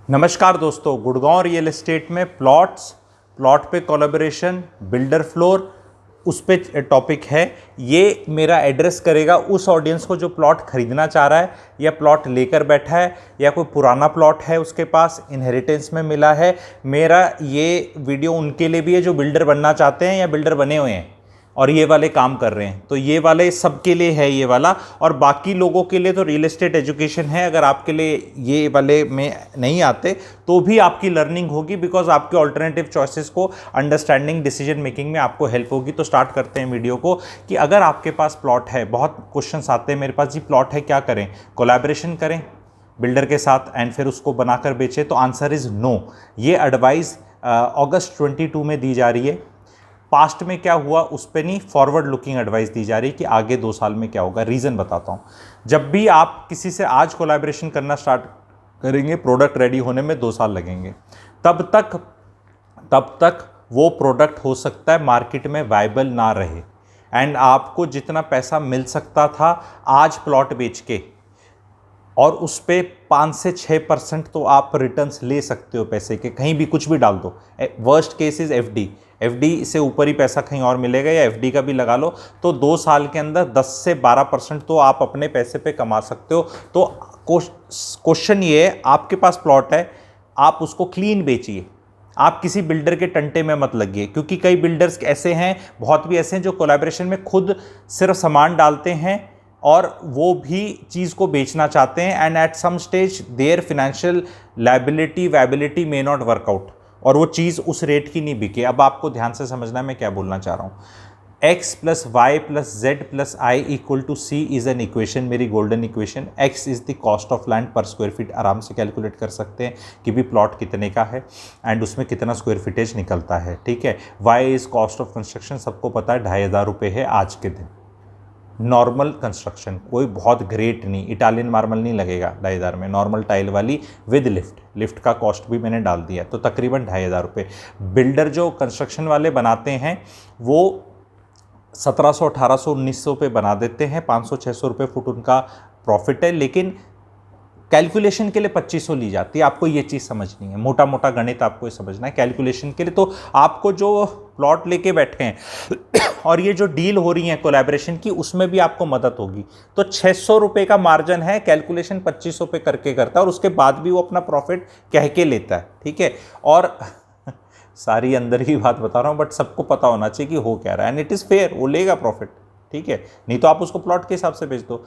नमस्कार दोस्तों, Gurgaon real estate में प्लॉट पे कोलैबोरेशन, बिल्डर फ्लोर, उस पे टॉपिक है। ये मेरा एड्रेस करेगा उस ऑडियंस को जो प्लॉट खरीदना चाह रहा है या प्लॉट लेकर बैठा है या कोई पुराना प्लॉट है उसके पास इनहेरिटेंस में मिला है। मेरा ये वीडियो उनके लिए भी है जो बिल्डर बनना चाहते हैं या बिल्डर बने हुए हैं और ये वाले काम कर रहे हैं। तो ये वाले सबके लिए है ये वाला, और बाकी लोगों के लिए तो रियल एस्टेट एजुकेशन है। अगर आपके लिए ये वाले में नहीं आते तो भी आपकी लर्निंग होगी, बिकॉज आपके ऑल्टरनेटिव चॉइसेस को अंडरस्टैंडिंग डिसीजन मेकिंग में आपको हेल्प होगी। तो स्टार्ट करते हैं वीडियो को कि अगर आपके पास प्लॉट है, बहुत क्वेश्चंस आते हैं मेरे पास, जी प्लॉट है क्या करें, कोलैबोरेशन करें बिल्डर के साथ एंड फिर उसको बनाकर बेचें? तो आंसर इज़ नो। ये एडवाइस अगस्त 22 में दी जा रही है। पास्ट में क्या हुआ उस पर नहीं, फॉरवर्ड लुकिंग एडवाइस दी जा रही है कि आगे 2 साल में क्या होगा। रीज़न बताता हूँ। जब भी आप किसी से आज कोलैबोरेशन करना स्टार्ट करेंगे, प्रोडक्ट रेडी होने में 2 साल लगेंगे। तब तक वो प्रोडक्ट हो सकता है मार्केट में वायबल ना रहे, एंड आपको जितना पैसा मिल सकता था आज प्लॉट बेच के, और उस पर 5 से 6% तो आप रिटर्न्स ले सकते हो पैसे के, कहीं भी कुछ भी डाल दो। वर्स्ट केस इज एफडी से ऊपर ही पैसा कहीं और मिलेगा, या एफडी का भी लगा लो तो 2 साल के अंदर 10 से 12% तो आप अपने पैसे पे कमा सकते हो। तो क्वेश्चन ये है, आपके पास प्लॉट है, आप उसको क्लीन बेचिए, आप किसी बिल्डर के टंटे में मत लगिए। क्योंकि कई बिल्डर्स ऐसे हैं, बहुत भी ऐसे हैं जो कोलैबोरेशन में खुद सिर्फ सामान डालते हैं और वो भी चीज़ को बेचना चाहते हैं, and at some stage there financial liability viability may not work out, और वो चीज़ उस रेट की नहीं बिके। अब आपको ध्यान से समझना है मैं क्या बोलना चाह रहा हूँ। x + y + z + i = c is an equation, मेरी golden equation. x is the cost of land per square feet, आराम से कैलकुलेट कर सकते हैं कि भी प्लॉट कितने का है एंड उसमें कितना स्क्वायर फीटेज निकलता है, ठीक है। y is cost of construction, सबको पता है 2500 रुपये है आज के दिन। नॉर्मल कंस्ट्रक्शन, कोई बहुत ग्रेट नहीं, इटालियन मार्बल नहीं लगेगा 2500 में, नॉर्मल टाइल वाली विद लिफ्ट का कॉस्ट भी मैंने डाल दिया, तो तकरीबन 2500 रुपये। बिल्डर जो कंस्ट्रक्शन वाले बनाते हैं वो 1700, 1800, 1900 पे बना देते हैं, 500-600 रुपये फुट उनका प्रॉफिट है, लेकिन कैलकुलेशन के लिए 2500 ली जाती है। आपको ये चीज़ समझनी है, मोटा मोटा गणित आपको ये समझना है कैलकुलेशन के लिए। तो आपको जो प्लॉट लेके बैठे हैं और ये जो डील हो रही है कोलैबोरेशन की, उसमें भी आपको मदद होगी। तो 600 रुपये का मार्जिन है, कैलकुलेशन 2500 पे करके करता है, और उसके बाद भी वो अपना प्रॉफिट कह के लेता है, ठीक है। और सारी अंदर की बात बता रहा हूँ, बट सबको पता होना चाहिए कि हो क्या रहा है, एंड इट इज़ फेयर, वो लेगा प्रॉफिट, ठीक है। नहीं तो आप उसको प्लॉट के हिसाब से बेच दो।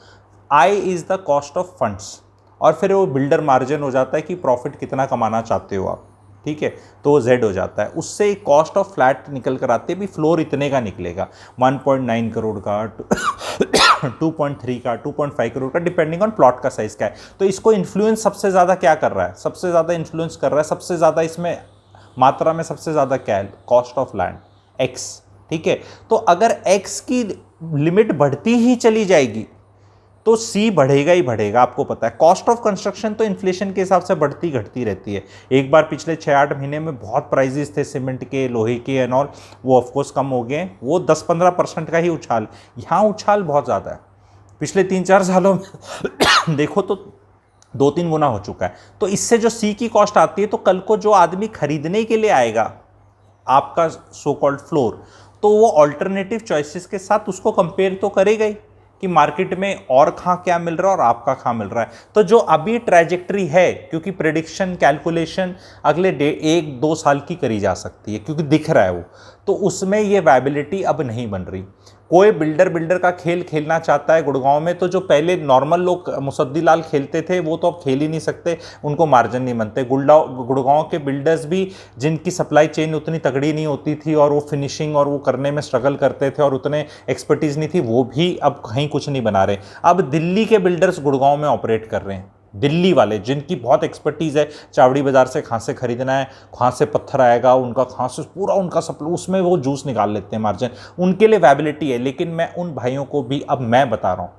I is the cost of funds, और फिर वो बिल्डर मार्जिन हो जाता है कि प्रॉफिट कितना कमाना चाहते हो आप, ठीक है। तो वो जेड हो जाता है। उससे कॉस्ट ऑफ फ्लैट निकल कर आते भी, फ्लोर इतने का निकलेगा, 1.9 करोड़ का 2.3 का, 2.5 करोड़ का, डिपेंडिंग ऑन प्लॉट का साइज क्या है। तो इसको इन्फ्लुएंस सबसे ज़्यादा क्या कर रहा है, सबसे ज़्यादा इन्फ्लुएंस कर रहा है, सबसे ज़्यादा इसमें मात्रा में सबसे ज़्यादा क्या है, कॉस्ट ऑफ लैंड, एक्स, ठीक है। तो अगर एक्स की लिमिट बढ़ती ही चली जाएगी तो सी बढ़ेगा ही बढ़ेगा। आपको पता है कॉस्ट ऑफ कंस्ट्रक्शन तो इन्फ्लेशन के हिसाब से बढ़ती घटती रहती है। एक बार पिछले 6-8 महीने में बहुत प्राइजेस थे सीमेंट के, लोहे के एंड ऑल, वो ऑफकोर्स कम हो गए, वो 10-15% का ही उछाल। यहाँ उछाल बहुत ज़्यादा है, पिछले 3-4 सालों में देखो तो 2-3 गुना हो चुका है। तो इससे जो सी की कॉस्ट आती है, तो कल को जो आदमी खरीदने के लिए आएगा आपका सो कॉल्ड फ्लोर, तो वो ऑल्टरनेटिव चॉइसेस के साथ उसको कंपेयर तो करेगा ही कि मार्केट में और कहाँ क्या मिल रहा है और आपका कहाँ मिल रहा है। तो जो अभी ट्रैजेक्टरी है, क्योंकि प्रेडिक्शन कैलकुलेशन अगले 1-2 साल की करी जा सकती है क्योंकि दिख रहा है वो, तो उसमें ये वायबिलिटी अब नहीं बन रही। कोई बिल्डर का खेल खेलना चाहता है गुड़गांव में, तो जो पहले नॉर्मल लोग मुसद्दी लाल खेलते थे वो तो अब खेल ही नहीं सकते, उनको मार्जिन नहीं बनते। गुड़गांव के बिल्डर्स भी, जिनकी सप्लाई चेन उतनी तगड़ी नहीं होती थी और वो फिनिशिंग और वो करने में स्ट्रगल करते थे और उतने एक्सपर्टीज़ नहीं थी, वो भी अब कहीं कुछ नहीं बना रहे। अब दिल्ली के बिल्डर्स गुड़गांव में ऑपरेट कर रहे हैं, दिल्ली वाले जिनकी बहुत एक्सपर्टीज़ है, चावड़ी बाज़ार से कहाँ से खरीदना है, कहाँ से पत्थर आएगा, उनका कहाँ से पूरा उनका सप्लाई, उसमें वो जूस निकाल लेते हैं मार्जिन, उनके लिए वैबिलिटी है। लेकिन मैं उन भाइयों को भी अब मैं बता रहा हूँ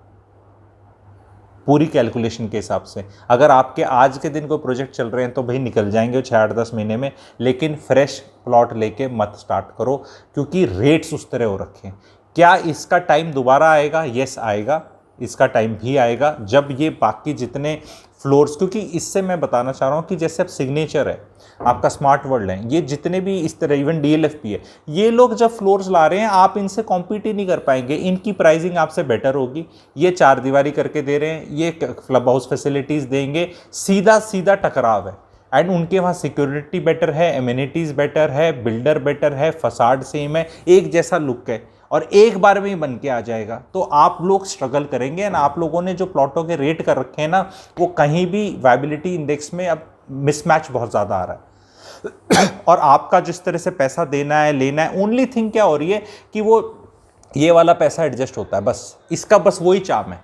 पूरी कैलकुलेशन के हिसाब से, अगर आपके आज के दिन कोई प्रोजेक्ट चल रहे हैं तो भाई निकल जाएंगे 6-8-10 महीने में, लेकिन फ्रेश प्लॉट लेके मत स्टार्ट करो क्योंकि रेट्स उस तरह हो रखे हैं। क्या इसका टाइम दोबारा आएगा? यस आएगा, इसका टाइम भी आएगा जब ये बाकी जितने फ्लोर्स, क्योंकि इससे मैं बताना चाह रहा हूँ कि जैसे अब सिग्नेचर है, आपका स्मार्ट वर्ल्ड है, ये जितने भी इस तरह इवन डीएलएफ भी है, ये लोग जब फ्लोर्स ला रहे हैं आप इनसे कॉम्पीट ही नहीं कर पाएंगे, इनकी प्राइसिंग आपसे बेटर होगी। ये 4 दीवारी करके दे रहे हैं, ये क्लब हाउस फैसिलिटीज़ देंगे, सीधा सीधा टकराव है। एंड उनके वहाँ सिक्योरिटी बेटर है, एमिनिटीज़ बेटर है, बिल्डर बेटर है, फसाड सेम है, एक जैसा लुक है और एक बार में ही बन के आ जाएगा। तो आप लोग स्ट्रगल करेंगे ना, आप लोगों ने जो प्लॉटों के रेट कर रखे हैं ना, वो कहीं भी वायबिलिटी इंडेक्स में अब मिसमैच बहुत ज़्यादा आ रहा है और आपका जिस तरह से पैसा देना है लेना है, ओनली थिंग क्या हो रही है कि वो ये वाला पैसा एडजस्ट होता है, बस इसका बस वही चार्म है,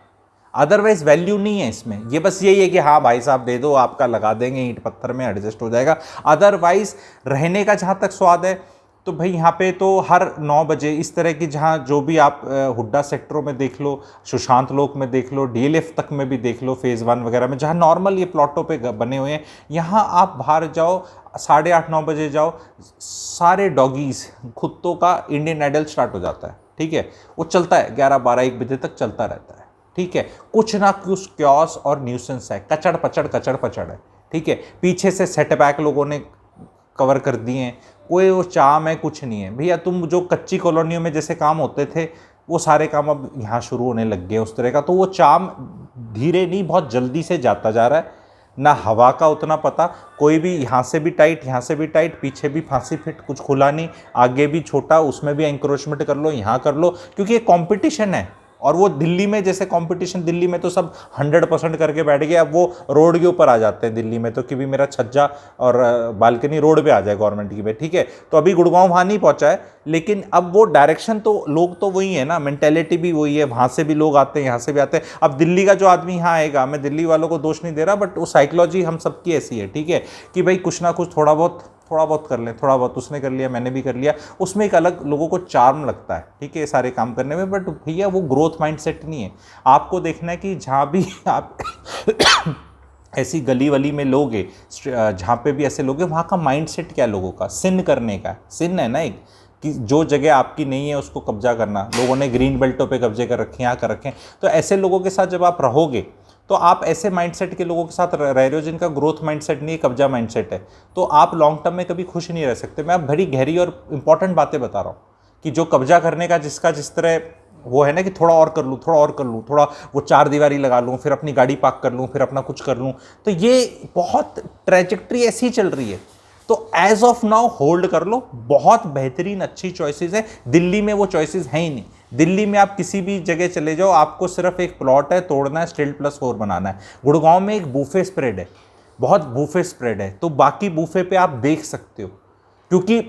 अदरवाइज वैल्यू नहीं है इसमें। ये बस यही है कि हाँ भाई साहब दे दो, आपका लगा देंगे, ईंट पत्थर में एडजस्ट हो जाएगा। अदरवाइज रहने का जहाँ तक स्वाद है तो भाई यहाँ पे तो हर 9 बजे इस तरह की, जहाँ जो भी आप हुड्डा सेक्टरों में देख लो, सुशांत लोक में देख लो, डीएलएफ तक में भी देख लो, फेज़ 1 वगैरह में, जहाँ नॉर्मल ये प्लॉटों पे बने हुए हैं, यहाँ आप बाहर जाओ 8:30-9 बजे जाओ, सारे डॉगीज़ कुत्तों का इंडियन आइडल स्टार्ट हो जाता है, ठीक है, वो चलता है 11-12-1 बजे तक चलता रहता है, ठीक है, कुछ ना कुछ क्योस और न्यूसेंस है, कचड़ पचड़ है, ठीक है, पीछे से सेटबैक लोगों ने कवर कर दिए हैं, कोई वो चाम है कुछ नहीं है भैया। तुम जो कच्ची कॉलोनियों में जैसे काम होते थे वो सारे काम अब यहाँ शुरू होने लग गए उस तरह का, तो वो चाम धीरे नहीं बहुत जल्दी से जाता जा रहा है, ना हवा का उतना पता, कोई भी यहाँ से भी टाइट, यहाँ से भी टाइट, पीछे भी फांसी फिट, कुछ खुला नहीं, आगे भी छोटा, उसमें भी एंक्रोचमेंट कर लो, यहाँ कर लो, क्योंकि ये कॉम्पिटिशन है। और वो दिल्ली में जैसे कंपटीशन, दिल्ली में तो सब 100% करके बैठ गए, अब वो रोड के ऊपर आ जाते हैं दिल्ली में तो, कि भी मेरा छज्जा और बालकनी रोड पे आ जाए गवर्नमेंट की पे, ठीक है। तो अभी गुड़गांव वहाँ नहीं पहुँचा है, लेकिन अब वो डायरेक्शन तो, लोग तो वही है ना, मेंटेलिटी भी वही है, वहाँ से भी लोग आते हैं, यहाँ से भी आते हैं। अब दिल्ली का जो आदमी यहाँ आएगा, मैं दिल्ली वालों को दोष नहीं दे रहा, बट वो साइकोलॉजी हम सबकी ऐसी है, ठीक है, कि भाई कुछ ना कुछ थोड़ा बहुत कर लें, थोड़ा बहुत उसने कर लिया, मैंने भी कर लिया, उसमें एक अलग लोगों को चार्म लगता है, ठीक है, ये सारे काम करने में। बट भैया वो ग्रोथ माइंडसेट नहीं है। आपको देखना है कि जहाँ भी आप ऐसी गली वली में लोगे, जहाँ पे भी ऐसे लोगे, वहाँ का माइंडसेट क्या है लोगों का, सिन करने का, सिन है ना एक, कि जो जगह आपकी नहीं है उसको कब्जा करना। लोगों ने ग्रीन बेल्टों पे कब्जे कर रखे हैं, यहाँ कर रखे हैं। तो ऐसे लोगों के साथ जब आप रहोगे तो आप ऐसे माइंडसेट के लोगों के साथ रह रहे हो जिनका ग्रोथ माइंडसेट नहीं है, कब्जा माइंडसेट है, तो आप लॉन्ग टर्म में कभी खुश नहीं रह सकते। मैं अब बड़ी गहरी और इंपॉर्टेंट बातें बता रहा हूँ कि जो कब्जा करने का जिसका जिस तरह वो है ना, कि थोड़ा और कर लूँ, थोड़ा और कर लूँ, थोड़ा वो 4 दीवारी लगा लूँ, फिर अपनी गाड़ी पार्क कर लूँ, फिर अपना कुछ कर लूँ, तो ये बहुत ट्रैजेक्ट्री ऐसी चल रही है। तो एज ऑफ नाउ होल्ड कर लो, बहुत बेहतरीन अच्छी चॉइसेस है। दिल्ली में वो चॉइसेस हैं ही नहीं। दिल्ली में आप किसी भी जगह चले जाओ, आपको सिर्फ एक प्लॉट है, तोड़ना है, स्टिल्ट +4 बनाना है। गुड़गांव में एक बूफे स्प्रेड है, बहुत बूफे स्प्रेड है, तो बाकी बूफे पे आप देख सकते हो, क्योंकि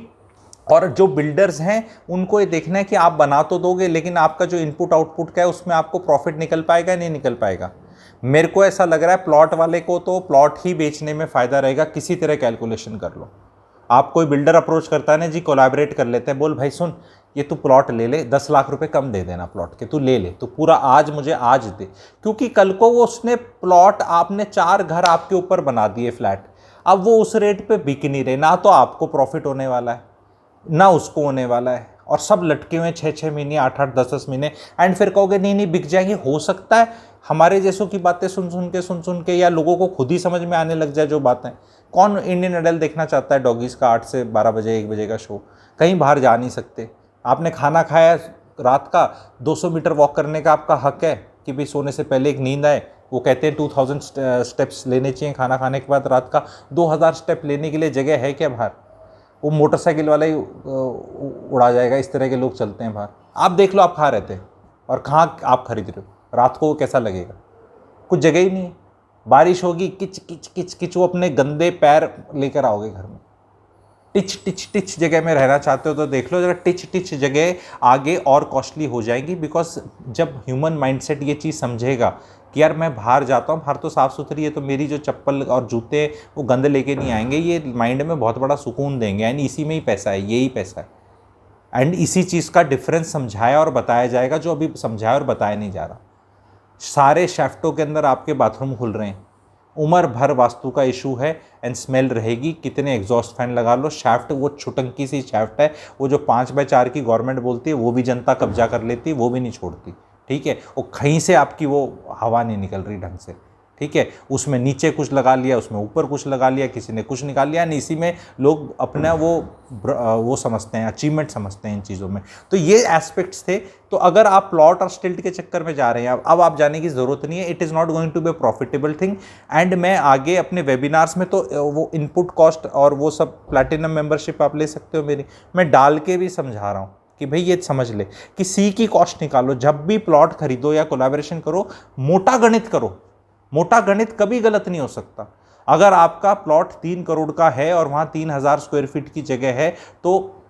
और जो बिल्डर्स हैं उनको ये देखना है कि आप बना तो दोगे, लेकिन आपका जो इनपुट आउटपुट का है उसमें आपको प्रॉफिट निकल पाएगा नहीं निकल पाएगा। मेरे को ऐसा लग रहा है प्लॉट वाले को तो प्लॉट ही बेचने में फ़ायदा रहेगा, किसी तरह कैलकुलेशन कर लो। आप कोई बिल्डर अप्रोच करता है ना जी, कोलैबोरेट कर लेते हैं, बोल भाई सुन ये तू प्लॉट ले ले, 10 लाख रुपए कम दे देना प्लॉट के, तू ले ले, तो पूरा आज मुझे आज दे, क्योंकि कल को वो उसने प्लॉट, आपने 4 घर आपके ऊपर बना दिए फ्लैट, अब वो उस रेट पे बिक नहीं रहे, ना तो आपको प्रॉफिट होने वाला है ना उसको होने वाला है, और सब लटके हुए 6-6 महीने, 8-8, 10-10 महीने, एंड फिर कहोगे नहीं बिक जाएगी। हो सकता है हमारे जैसों की बातें सुन सुन के या लोगों को खुद ही समझ में आने लग जाए जो बातें। कौन इंडियन आइडल देखना चाहता है डॉगीज़ का 8 से 12 बजे 1 बजे का शो? कहीं बाहर जा नहीं सकते, आपने खाना खाया रात का, 200 मीटर वॉक करने का आपका हक है कि भाई सोने से पहले एक नींद आए। वो कहते हैं 2000 स्टेप्स लेने चाहिए खाना खाने के बाद रात का। 2000 स्टेप लेने के लिए जगह है क्या बाहर? वो मोटरसाइकिल वाला ही उड़ा जाएगा, इस तरह के लोग चलते हैं बाहर। आप देख लो, आप कहाँ रहते हैं और कहाँ आप खरीद रहे हो, रात को कैसा लगेगा? कुछ जगह ही नहीं है। बारिश होगी, किच किच किच किच, वो अपने गंदे पैर लेकर आओगे घर में। टिच टिच टिच जगह में रहना चाहते हो तो देख लो, जरा टिच टिच जगह आगे और कॉस्टली हो जाएंगी, बिकॉज जब ह्यूमन माइंडसेट ये चीज़ समझेगा कि यार मैं बाहर जाता हूँ, बाहर तो साफ़ सुथरी है, तो मेरी जो चप्पल और जूते वो गंद लेके नहीं आएंगे, ये माइंड में बहुत बड़ा सुकून देंगे। एंड इसी में ही पैसा है, यही पैसा है। एंड इसी चीज़ का डिफरेंस समझाया और बताया जाएगा, जो अभी समझाया और बताया नहीं जा रहा। सारे शेफ्टों के अंदर आपके बाथरूम खुल रहे हैं, उम्र भर वास्तु का इशू है, एंड स्मेल रहेगी। कितने एग्जॉस्ट फैन लगा लो, शाफ्ट वो छुटंकी सी शाफ्ट है, वो जो 5x4 की गवर्नमेंट बोलती है वो भी जनता कब्जा कर लेती है, वो भी नहीं छोड़ती। ठीक है, वो कहीं से आपकी वो हवा नहीं निकल रही ढंग से, ठीक है, उसमें नीचे कुछ लगा लिया, उसमें ऊपर कुछ लगा लिया, किसी ने कुछ निकाल लिया, नहीं इसी में लोग अपना वो समझते हैं, अचीवमेंट समझते हैं इन चीज़ों में। तो ये एस्पेक्ट्स थे। तो अगर आप प्लॉट और स्टिल्ट के चक्कर में जा रहे हैं, अब आप जाने की ज़रूरत नहीं है, it is not going to be profitable thing. And मैं आगे अपने वेबिनार्स में तो वो इनपुट कॉस्ट और वो सब प्लैटिनम मेंबरशिप आप ले सकते हो मेरी, मैं डाल के भी समझा रहा हूँ कि भाई ये समझ ले कि सी की कॉस्ट निकालो, जब भी प्लॉट खरीदो या कोलैबोरेशन करो, मोटा गणित करो। मोटा गणित कभी गलत नहीं हो सकता। अगर आपका प्लॉट 3 करोड़ का है और वहाँ 3000 स्क्वायर फीट की जगह है, तो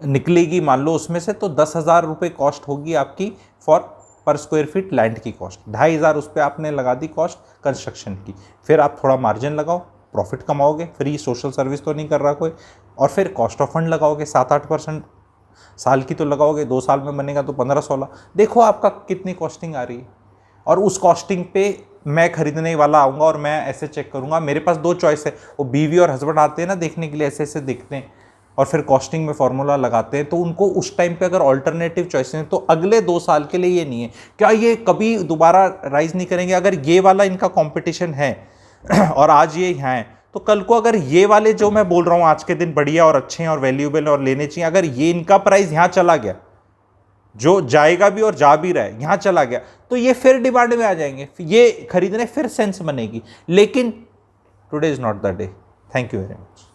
निकलेगी मान लो उसमें से तो 10,000 रुपये कॉस्ट होगी आपकी फॉर पर स्क्वायर फीट लैंड की कॉस्ट, 2,500 उस पर आपने लगा दी कॉस्ट कंस्ट्रक्शन की। फिर आप थोड़ा मार्जिन लगाओ, प्रॉफिट कमाओगे, फ्री सोशल सर्विस तो नहीं कर रहा कोई। और फिर कॉस्ट ऑफ फंड लगाओगे 7-8% साल की तो लगाओगे, 2 साल में बनेगा तो 15-16, देखो आपका कितनी कॉस्टिंग आ रही है। और उस कॉस्टिंग पे मैं खरीदने वाला आऊँगा और मैं ऐसे चेक करूँगा। मेरे पास 2 चॉइस है, वो बीवी और हस्बैंड आते हैं ना देखने के लिए, ऐसे ऐसे देखते हैं और फिर कॉस्टिंग में फार्मूला लगाते हैं। तो उनको उस टाइम पे अगर ऑल्टरनेटिव चॉइस हैं तो अगले 2 साल के लिए ये नहीं है क्या ये कभी दोबारा राइज नहीं करेंगे। अगर ये वाला इनका कॉम्पिटिशन है और आज ये यहाँ है, तो कल को अगर ये वाले जो मैं बोल रहा हूँ आज के दिन बढ़िया और अच्छे हैं और वैल्यूएबल और लेने चाहिए, अगर ये इनका प्राइस यहाँ चला गया, जो जाएगा भी और जा भी रहा है यहाँ चला गया, तो ये फिर डिमांड में आ जाएंगे, ये खरीदने फिर सेंस बनेगी। लेकिन today is not the day. Thank you very much.